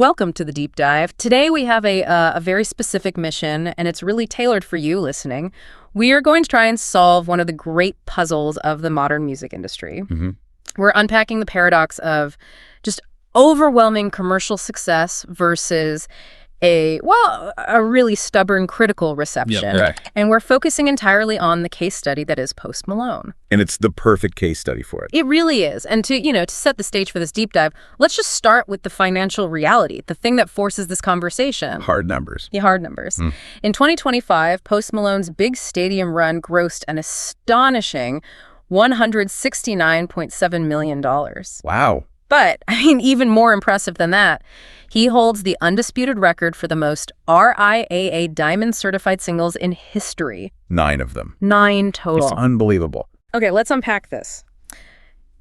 Welcome to the Deep Dive. Today we have a very specific mission, and it's really tailored for you listening. We are going to try and solve one of the great puzzles of the modern music industry. We're unpacking the paradox of just overwhelming commercial success versus a really stubborn critical reception. Yep, right. And we're focusing entirely on the case study that is Post Malone. And it's the perfect case study for it. It really is. And to set the stage for this deep dive, let's just start with the financial reality, the thing that forces this conversation. Hard numbers. The hard numbers. In 2025, Post Malone's big stadium run grossed an astonishing $169.7 million. Wow. But, even more impressive than that, he holds the undisputed record for the most RIAA Diamond-certified singles in history. 9 of them. 9 total. It's unbelievable. Okay, let's unpack this.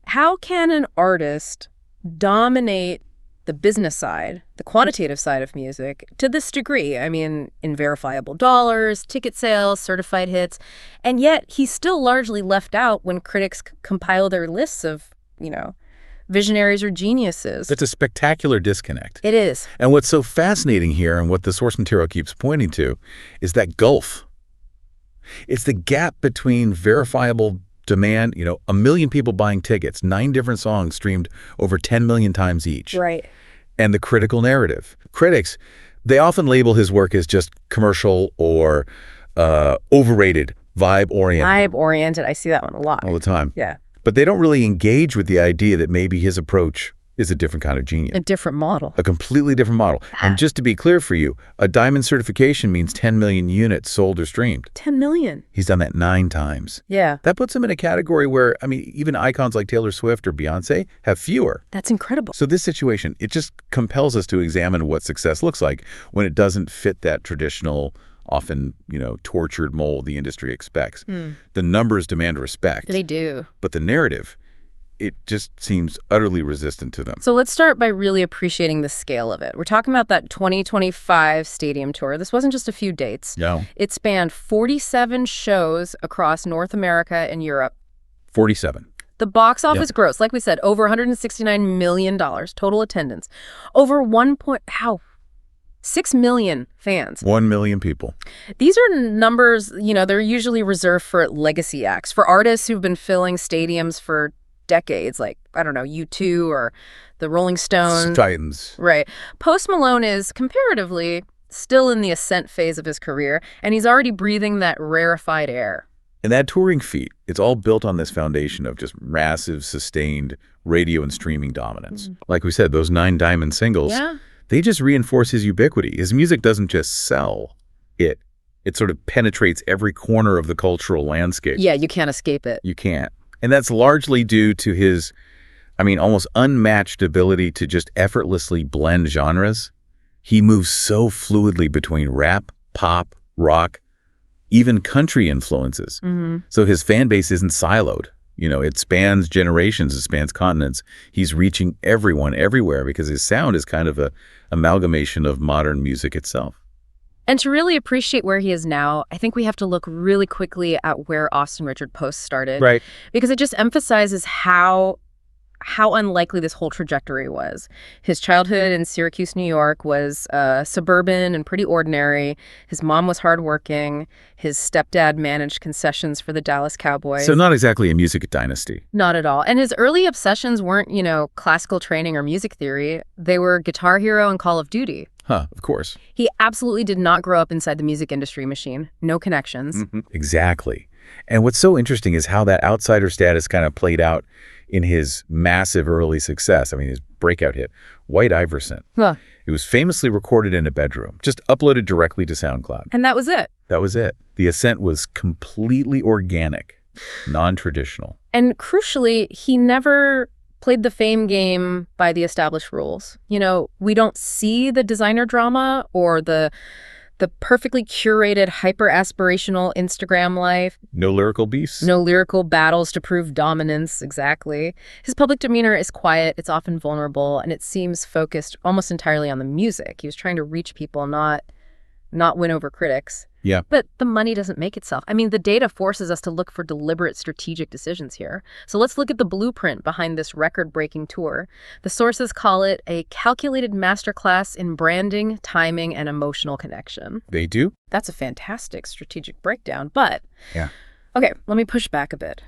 How can an artist dominate the business side, the quantitative side of music, to this degree? In verifiable dollars, ticket sales, certified hits, and yet he's still largely left out when critics compile their lists of, visionaries or geniuses. That's a spectacular disconnect. It is. And what's so fascinating here, and what the source material keeps pointing to, is that gulf. It's the gap between verifiable demand, 1 million people buying tickets, 9 different songs streamed over 10 million times each. Right. And the critical narrative. Critics, they often label his work as just commercial or overrated, vibe-oriented. Vibe-oriented. I see that one a lot. All the time. Yeah. But they don't really engage with the idea that maybe his approach is a different kind of genius. A different model. A completely different model. And just to be clear for you, a diamond certification means 10 million units sold or streamed. 10 million. He's done that 9 times. Yeah. That puts him in a category where, even icons like Taylor Swift or Beyonce have fewer. That's incredible. So this situation, it just compels us to examine what success looks like when it doesn't fit that traditional, often, tortured mold the industry expects. The numbers demand respect. They do. But the narrative, it just seems utterly resistant to them. So let's start by really appreciating the scale of it. We're talking about that 2025 stadium tour. This wasn't just a few dates. No. It spanned 47 shows across North America and Europe. 47. The box office gross, like we said, over $169 million total attendance. Over 6 million fans. 1 million people. These are numbers, they're usually reserved for legacy acts, for artists who've been filling stadiums for decades, like, U2 or the Rolling Stones. Titans. Right. Post Malone is comparatively still in the ascent phase of his career, and he's already breathing that rarefied air. And that touring feat, it's all built on this foundation of just massive, sustained radio and streaming dominance. Like we said, those 9 diamond singles. Yeah. They just reinforce his ubiquity. His music doesn't just sell, it sort of penetrates every corner of the cultural landscape. Yeah, you can't escape it. You can't. And that's largely due to his, almost unmatched ability to just effortlessly blend genres. He moves so fluidly between rap, pop, rock, even country influences. So his fan base isn't siloed. It spans generations, it spans continents. He's reaching everyone, everywhere, because his sound is kind of a amalgamation of modern music itself. And to really appreciate where he is now, I think we have to look really quickly at where Austin Richard Post started. Right. Because it just emphasizes how unlikely this whole trajectory was. His childhood in Syracuse, New York was suburban and pretty ordinary. His mom was hardworking. His stepdad managed concessions for the Dallas Cowboys. So not exactly a music dynasty. Not at all. And his early obsessions weren't, classical training or music theory. They were Guitar Hero and Call of Duty. Of course. He absolutely did not grow up inside the music industry machine. No connections. Exactly. And what's so interesting is how that outsider status kind of played out in his massive early success. His breakout hit, White Iverson. It was famously recorded in a bedroom, just uploaded directly to SoundCloud. And that was it. That was it. The ascent was completely organic, non-traditional. And crucially, he never played the fame game by the established rules. We don't see the designer drama or the perfectly curated, hyper-aspirational Instagram life. No lyrical beefs. No lyrical battles to prove dominance, exactly. His public demeanor is quiet, it's often vulnerable, and it seems focused almost entirely on the music. He was trying to reach people, not win over critics. Yeah. But the money doesn't make itself. I mean, the data forces us to look for deliberate strategic decisions here. So let's look at the blueprint behind this record-breaking tour. The sources call it a calculated masterclass in branding, timing, and emotional connection. They do? That's a fantastic strategic breakdown, but... Yeah. Okay, let me push back a bit.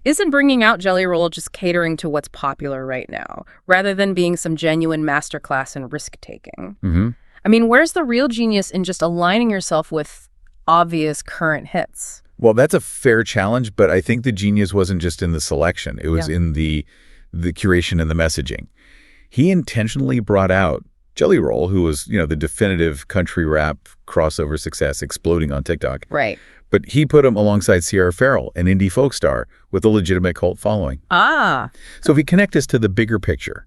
Isn't bringing out Jelly Roll just catering to what's popular right now, rather than being some genuine masterclass in risk-taking? Mm-hmm. I mean, where's the real genius in just aligning yourself with obvious current hits? Well, that's a fair challenge, but I think the genius wasn't just in the selection. It was in the curation and the messaging. He intentionally brought out Jelly Roll, who was, the definitive country rap crossover success exploding on TikTok. Right. But he put him alongside Sierra Farrell, an indie folk star with a legitimate cult following. Ah. So if we connect this to the bigger picture,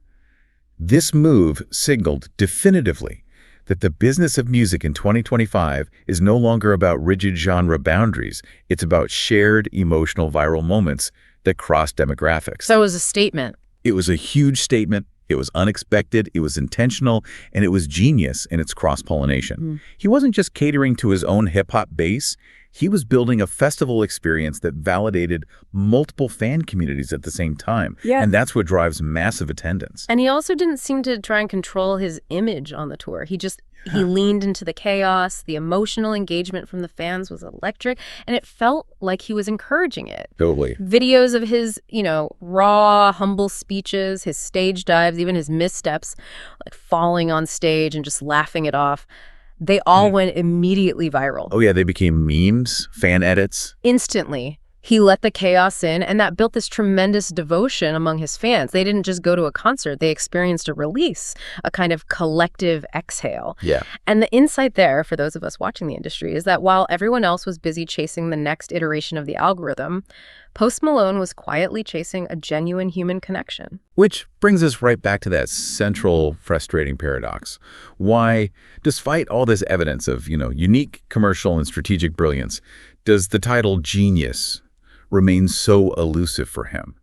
this move signaled definitively that the business of music in 2025 is no longer about rigid genre boundaries. It's about shared emotional viral moments that cross demographics. So it was a statement. It was a huge statement. It was unexpected, it was intentional, and it was genius in its cross-pollination. He wasn't just catering to his own hip-hop base. He was building a festival experience that validated multiple fan communities at the same time. Yeah. And that's what drives massive attendance. And he also didn't seem to try and control his image on the tour. He leaned into the chaos. The emotional engagement from the fans was electric, and it felt like he was encouraging it. Totally. Videos of his, raw, humble speeches, his stage dives, even his missteps, like falling on stage and just laughing it off. They all went immediately viral. Oh, yeah, they became memes, fan edits. Instantly. He let the chaos in, and that built this tremendous devotion among his fans. They didn't just go to a concert. They experienced a release, a kind of collective exhale. Yeah. And the insight there, for those of us watching the industry, is that while everyone else was busy chasing the next iteration of the algorithm, Post Malone was quietly chasing a genuine human connection. Which brings us right back to that central frustrating paradox. Why, despite all this evidence of, unique commercial and strategic brilliance, does the title genius remain so elusive for him?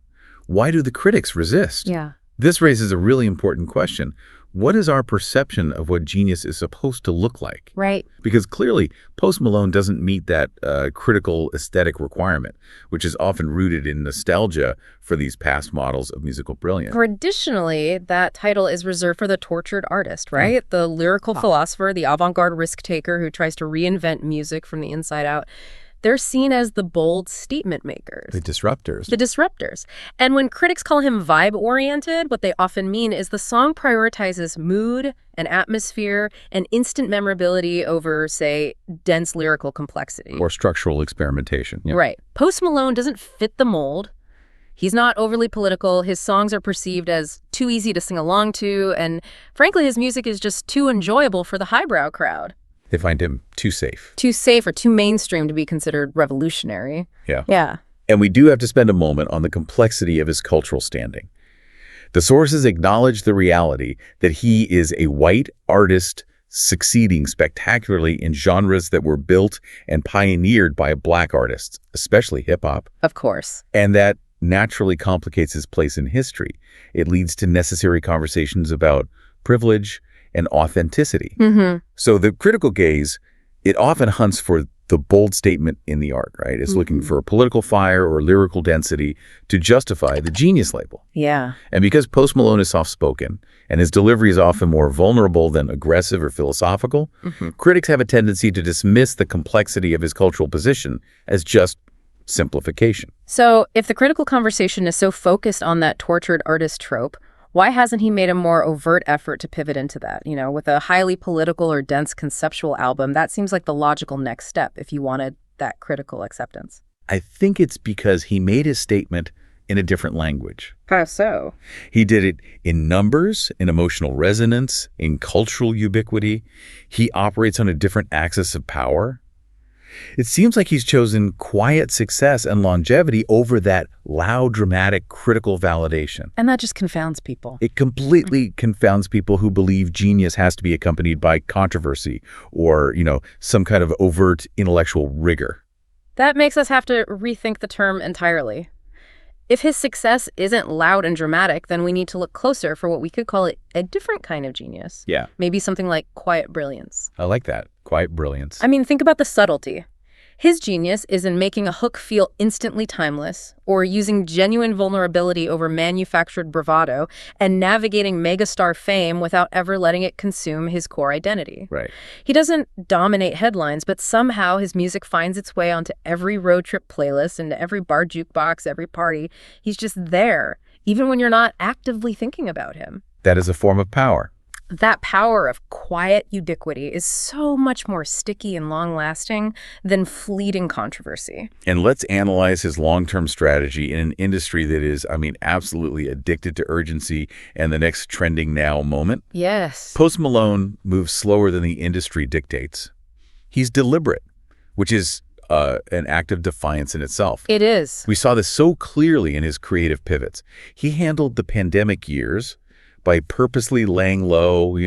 Why do the critics resist? Yeah. This raises a really important question. What is our perception of what genius is supposed to look like? Right. Because clearly, Post Malone doesn't meet that critical aesthetic requirement, which is often rooted in nostalgia for these past models of musical brilliance. Traditionally, that title is reserved for the tortured artist, right? The lyrical philosopher, the avant-garde risk-taker who tries to reinvent music from the inside out. They're seen as the bold statement makers. The disruptors. The disruptors. And when critics call him vibe-oriented, what they often mean is the song prioritizes mood and atmosphere and instant memorability over, say, dense lyrical complexity. Or structural experimentation. Yeah. Right. Post Malone doesn't fit the mold. He's not overly political. His songs are perceived as too easy to sing along to. And frankly, his music is just too enjoyable for the highbrow crowd. They find him too safe. Too safe or too mainstream to be considered revolutionary. Yeah. Yeah. And we do have to spend a moment on the complexity of his cultural standing. The sources acknowledge the reality that he is a white artist succeeding spectacularly in genres that were built and pioneered by black artists, especially hip-hop. Of course. And that naturally complicates his place in history. It leads to necessary conversations about privilege and authenticity. So the critical gaze, it often hunts for the bold statement in the art, right? It's looking for a political fire or lyrical density to justify the genius label. Yeah. And because Post Malone is soft-spoken and his delivery is often more vulnerable than aggressive or philosophical, critics have a tendency to dismiss the complexity of his cultural position as just simplification. So if the critical conversation is so focused on that tortured artist trope, why hasn't he made a more overt effort to pivot into that? With a highly political or dense conceptual album, that seems like the logical next step if you wanted that critical acceptance. I think it's because he made his statement in a different language. How so? He did it in numbers, in emotional resonance, in cultural ubiquity. He operates on a different axis of power. It seems like he's chosen quiet success and longevity over that loud, dramatic, critical validation. And that just confounds people. It completely confounds people who believe genius has to be accompanied by controversy or, some kind of overt intellectual rigor. That makes us have to rethink the term entirely. If his success isn't loud and dramatic, then we need to look closer for what we could call a different kind of genius. Yeah, Maybe something like quiet brilliance. I like that. Quiet brilliance. I mean, think about the subtlety. His genius is in making a hook feel instantly timeless, or using genuine vulnerability over manufactured bravado, and navigating megastar fame without ever letting it consume his core identity. Right. He doesn't dominate headlines, but somehow his music finds its way onto every road trip playlist, into every bar jukebox, every party. He's just there, even when you're not actively thinking about him. That is a form of power. That power of quiet ubiquity is so much more sticky and long-lasting than fleeting controversy. And let's analyze his long-term strategy in an industry that is, absolutely addicted to urgency and the next trending now moment. Yes. Post Malone moves slower than the industry dictates. He's deliberate, which is an act of defiance in itself. It is. We saw this so clearly in his creative pivots. He handled the pandemic years by purposely laying low,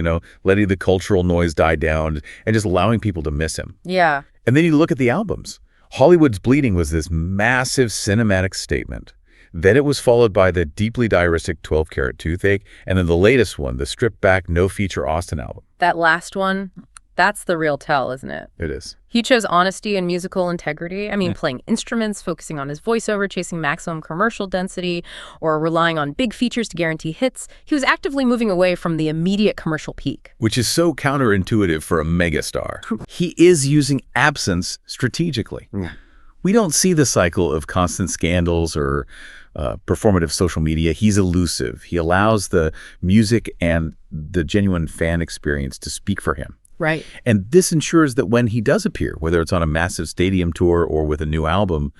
letting the cultural noise die down and just allowing people to miss him. Yeah. And then you look at the albums. Hollywood's Bleeding was this massive cinematic statement. Then it was followed by the deeply diaristic 12-Karat Toothache, and then the latest one, the stripped-back, no-feature Austin album. That last one, that's the real tell, isn't it? It is. He chose honesty and musical integrity. Playing instruments, focusing on his voiceover, chasing maximum commercial density, or relying on big features to guarantee hits. He was actively moving away from the immediate commercial peak. Which is so counterintuitive for a megastar. He is using absence strategically. We don't see the cycle of constant scandals or performative social media. He's elusive. He allows the music and the genuine fan experience to speak for him. Right. And this ensures that when he does appear, whether it's on a massive stadium tour or with a new album,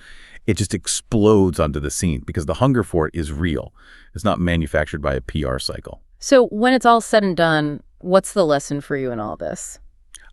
it just explodes onto the scene because the hunger for it is real. It's not manufactured by a PR cycle. So when it's all said and done, what's the lesson for you in all this?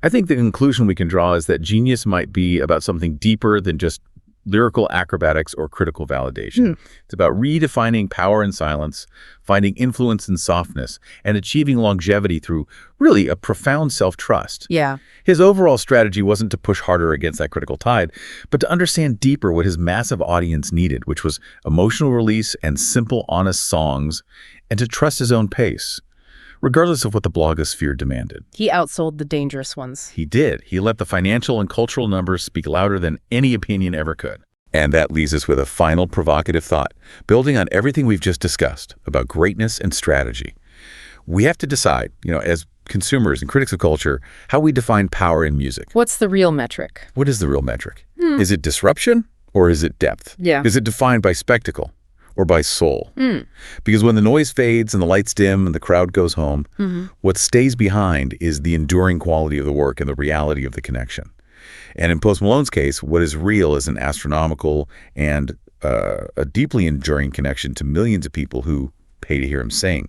I think the conclusion we can draw is that genius might be about something deeper than just lyrical acrobatics or critical validation. It's about redefining power and silence, finding influence and softness, and achieving longevity through really a profound self-trust. Yeah. His overall strategy wasn't to push harder against that critical tide, but to understand deeper what his massive audience needed, which was emotional release and simple, honest songs, and to trust his own pace, regardless of what the blogosphere demanded. He outsold the dangerous ones. He did. He let the financial and cultural numbers speak louder than any opinion ever could. And that leaves us with a final provocative thought, building on everything we've just discussed about greatness and strategy. We have to decide, as consumers and critics of culture, how we define power in music. What's the real metric? What is the real metric? Is it disruption or is it depth? Yeah. Is it defined by spectacle or by soul? Because when the noise fades and the lights dim and the crowd goes home, what stays behind is the enduring quality of the work and the reality of the connection. And in Post Malone's case, what is real is an astronomical and a deeply enduring connection to millions of people who pay to hear him sing.